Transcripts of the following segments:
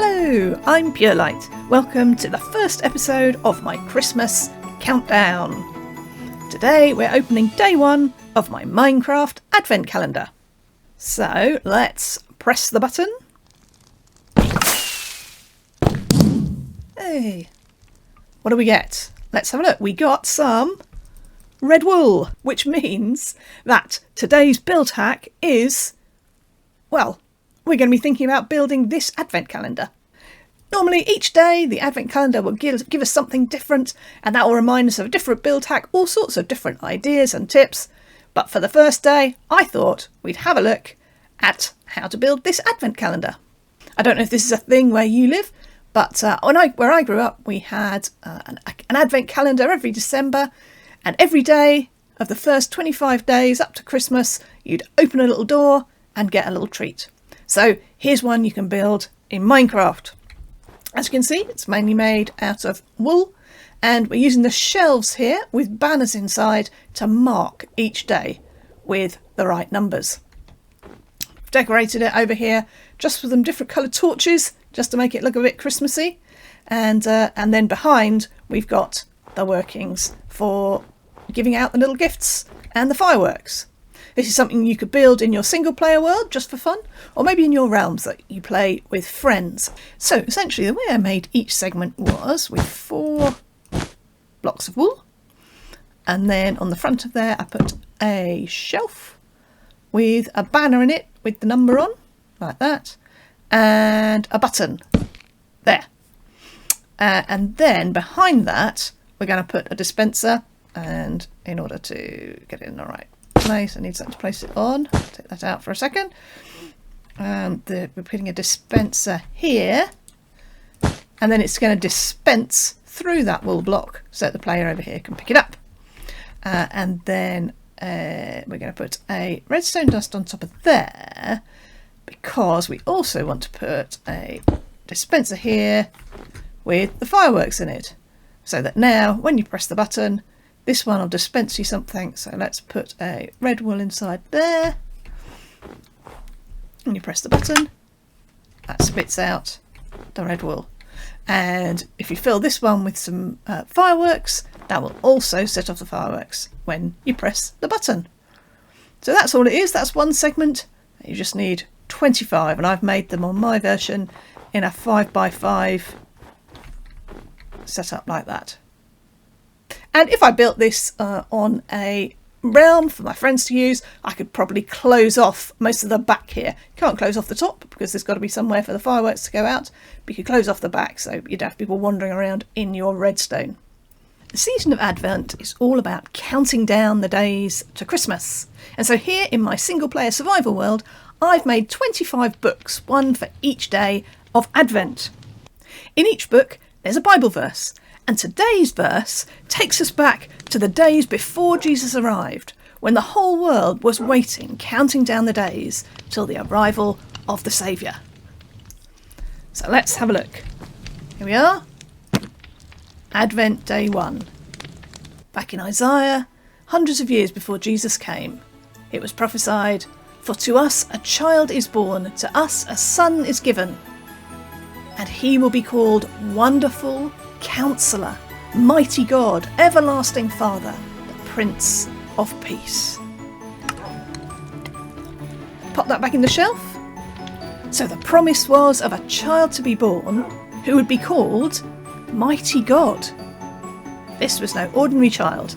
Hello, I'm Purelight. Welcome to the first episode of my Christmas countdown. Today we're opening day one of my Minecraft advent calendar. So let's press the button. Hey, what do we get? Let's have a look. We got some red wool, which means that today's build hack is, well, we're going to be thinking about building this advent calendar. Normally each day the advent calendar will give us something different, and that will remind us of a different build hack, all sorts of different ideas and tips. But for the first day I thought we'd have a look at how to build this advent calendar. I don't know if this is a thing where you live, but where I grew up we had an advent calendar every December, and every day of the first 25 days up to Christmas you'd open a little door and get a little treat. So here's one you can build in Minecraft. As you can see, it's mainly made out of wool, and we're using the shelves here with banners inside to mark each day with the right numbers. I've decorated it over here just with some different coloured torches just to make it look a bit Christmassy, and then behind we've got the workings for giving out the little gifts and the fireworks. This is something you could build in your single player world just for fun, or maybe in your realms that you play with friends. So essentially the way I made each segment was with 4 blocks of wool, and then on the front of there I put a shelf with a banner in it with the number on, like that, and a button there. And then behind that we're going to put a dispenser, and in order to get it in the right place I need something to place it on. Take that out for a second. We're putting a dispenser here, and then it's going to dispense through that wool block so that the player over here can pick it up. And then we're going to put a redstone dust on top of there, because we also want to put a dispenser here with the fireworks in it, so that now when you press the button this one will dispense you something. So let's put a red wool inside there, and you press the button, that spits out the red wool. And if you fill this one with some fireworks, that will also set off the fireworks when you press the button. So that's all it is. That's one segment. You just need 25, and I've made them on my version in a 5x5 setup like that. And if I built this on a realm for my friends to use, I could probably close off most of the back here. Can't close off the top because there's got to be somewhere for the fireworks to go out, but you could close off the back so you don't have people wandering around in your redstone. The season of Advent is all about counting down the days to Christmas. And so here in my single player survival world, I've made 25 books, one for each day of Advent. In each book, there's a Bible verse. And today's verse takes us back to the days before Jesus arrived, when the whole world was waiting, counting down the days till the arrival of the Saviour. So let's have a look. Here we are. Advent Day 1. Back in Isaiah, hundreds of years before Jesus came, it was prophesied, "For to us a child is born, to us a son is given, and he will be called Wonderful Counselor, Mighty God, Everlasting Father, the Prince of Peace." Pop that back in the shelf. So the promise was of a child to be born who would be called Mighty God. This was no ordinary child,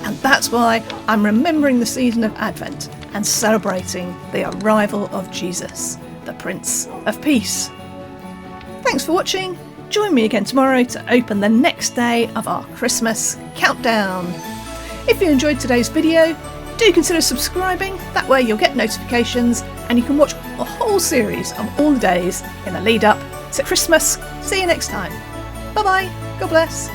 and that's why I'm remembering the season of Advent and celebrating the arrival of Jesus, the Prince of Peace. Thanks for watching. Join me again tomorrow to open the next day of our Christmas countdown. If you enjoyed today's video, do consider subscribing. That way you'll get notifications and you can watch a whole series of all the days in the lead up to Christmas. See you next time. Bye bye. God bless.